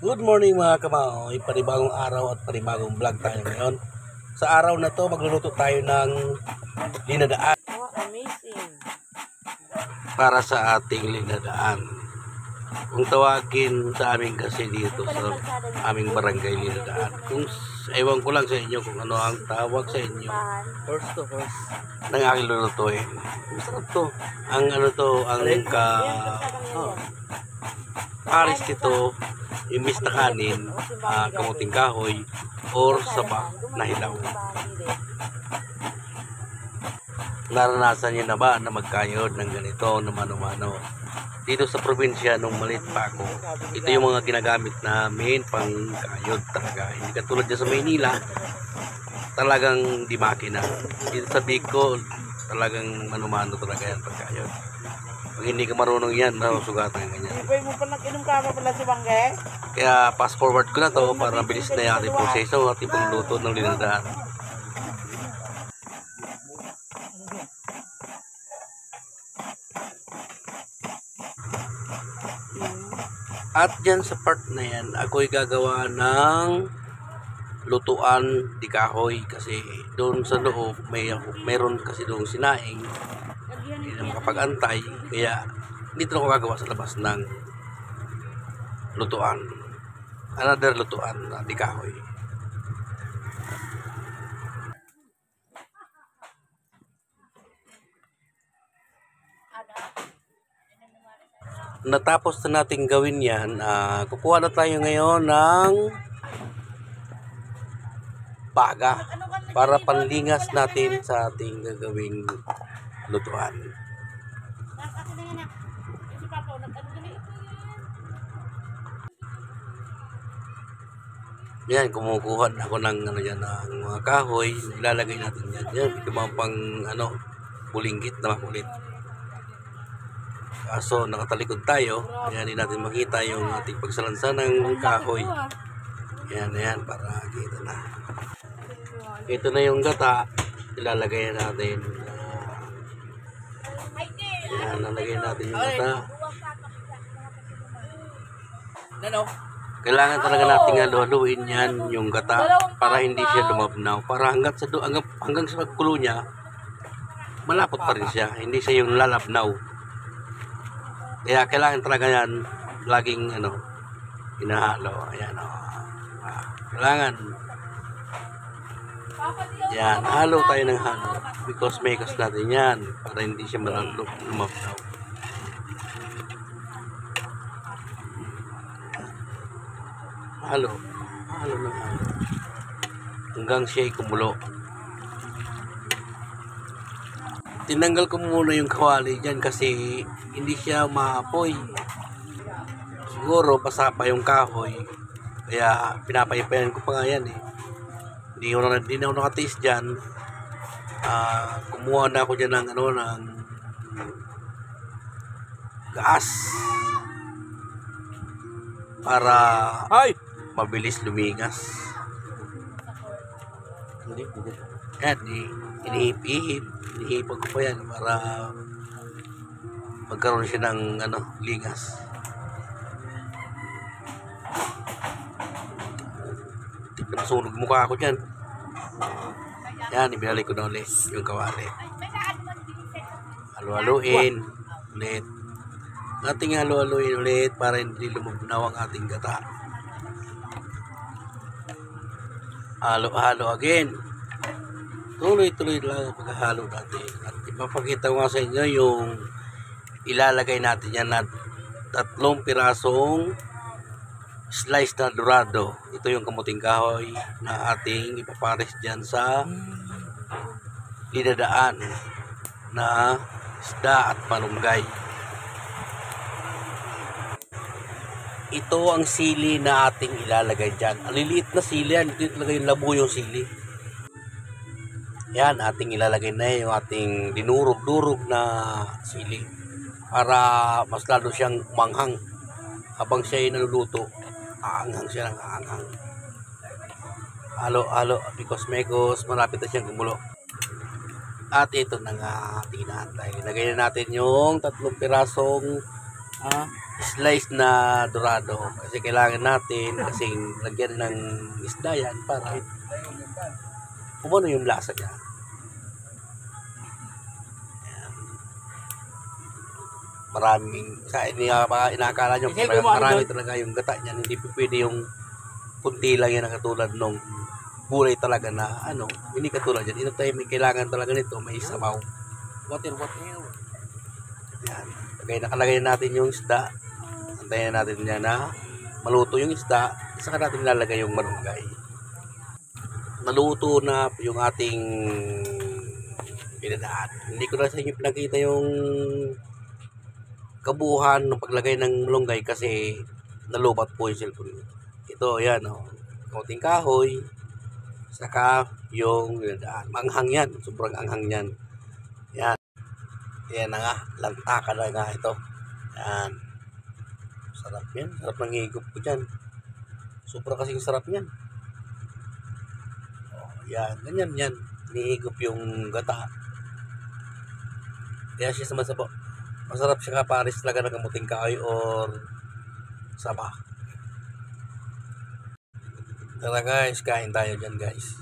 Good morning mga kamaoy, panibagong araw at panibagong vlog tayo ngayon. Sa araw na to magluluto tayo ng linadaan. Oh, amazing. Para sa ating linadaan. Kung tawagin sa amin kasi dito sa aming barangay linadaan. Kung ewan ko lang sa inyo kung ano ang tawag sa inyo. Horse to horse. Nang aking lulutuin. Masarap to. Ang ano to, ang pares ito, imbis na kanin, kamuting kahoy, or saba na hilaw. Naranasan niyo na ba na magkayod ng ganito na mano-mano? Dito sa probinsya nung maliit pa ako, ito yung mga ginagamit namin pang kayod talaga. Hindi katulad dyan sa Maynila, talagang di makina. Dito sa Bicol, talagang mano-mano talaga yan pagkayod. Pag hindi ka marunong yan, masugatan ka ganyan. Ipay mo pa nag-inom ka pa pala si Bangge? Kaya fast forward ko na to para bilis na yung ating proseso at yung luto ng linadaan. At dyan sa part na yan, ako'y gagawa ng lutuan di kahoy kasi doon sa loob mayroon kasi doon sinaing. Hindi na makapag-antay, kaya dito na ako gagawa sa labas ng lutuan. Another lutuan na di kahoy. Natapos na natin gawin yan, kukuha na tayo ngayon ng baga para panlingas natin sa ating gagawing lutuan. Yan, kumukuha ako ng ng mga kahoy, ilalagay natin yan. Yan, ito mga pang bulinggit na makulit. Kaso nakatalikod tayo, kaya hindi natin makita yung ating pagsalansa ng kahoy. Yan, para kita na. Ito na yung gata, ilalagay natin. Yan, lalagay natin yung gata. Kailangan talaga natin haluin yan yung gata para hindi siya lumabnaw. Para hanggang sa pagkulo niya, malapot pa rin siya. Hindi siya yung lalabnaw. Kaya kailangan talaga yan laging hinahalo. Ayan kailangan. Yan, halo tayo ng halo. Because may kas natin yan para hindi siya lumabnaw. Halo ng halo hanggang siya ay kumulo. Tinanggal ko muna yung kawali dyan kasi hindi siya maapoy. Siguro basa pa yung kahoy, kaya pinapaypayan ko pa nga yan Hindi na ako nakataste dyan. Kumuha na ako dyan ng ng gas para mabilis lumigas. Yan, inihipag ko pa yan para magkaroon siya ng ligas. Nasunog mukha ako dyan. Yan, ibinalik ko na ulit yung kawali. Halo-haluin ulit. Ating halo-haluin ulit para hindi lumabnaw ang ating gata. Halo-halo again. Tuloy-tuloy lang ang paghahalo natin. At ipapakita ko nga sa inyo yung ilalagay natin yan na 3 pirasong slice na dorado. Ito yung kamuting kahoy na ating ipapares dyan sa linadaan na isda at malunggay. Ito ang sili na ating ilalagay dyan. Ang liliit na sili yan. Ito talaga yung labo yung sili. Yan, ating ilalagay na yung ating dinurog-durog na sili para mas lalo siyang manghang. Habang siya ay naluluto, aanghang siya ng aanghang. Halo, pikos-mekos, malapit na siyang gumulo. At ito na nga ating inaantay. Lagay na natin yung 3 pirasong Ah, slice na dorado. Kasi kailangan natin kasing lagyan ng isda yan para kumano yung lasa niya. Maraming sa inaakala nyo marami talaga yung gata niyan, hindi pwede yung kunti lang yan na katulad nung gulay talaga na hindi katulad yan. Ito tayo may kailangan talaga nito, may sabaw. water. Yan. Nakalagay natin yung isda. Antayin natin yan na maluto yung isda. Saka natin nilalagay yung malunggay. Maluto na yung ating pinadaan. Hindi ko na sa inyo pinakita yung kabuuhan ng paglagay ng malunggay kasi nalubat po yung cellphone. Ito, yan, kaunting kahoy, saka yung pinadaan. Manghang yan. Sobrang anghang yan. Yan. Yan na nga. Lantakan na nga ito. Yan. Sarap yan. Sarap ng higop ko dyan. Sobra kasing sarap yan. Yan. Ganyan yan. Nihigop yung gata. Kaya siya sumasabaw. Masarap siya kapares talaga ng kamuting kahoy or saba. Tara guys. Kain tayo dyan guys.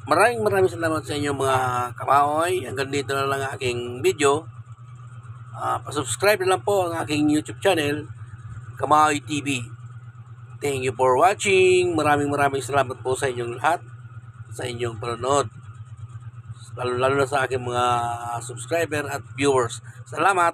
Maraming salamat sa inyo mga kamaoy. Hanggang dito na lang ang aking video. Pa-subscribe na lang po ang aking YouTube channel, Kamaoy TV. Thank you for watching. Maraming salamat po sa inyong lahat sa inyong panonood. Lalo na sa aking mga subscriber at viewers. Salamat!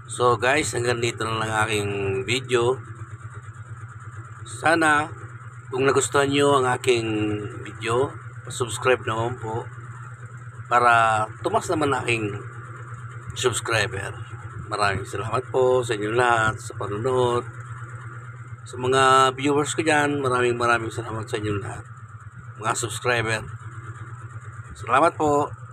So guys, hanggang dito na lang aking video. Sana kung nagustuhan nyo ang aking video, subscribe naman po para tumas naman aking subscriber. Maraming salamat po sa inyo lahat sa panonood. Sa mga viewers ko dyan, maraming salamat sa inyo lahat. Mga subscriber. Salamat po.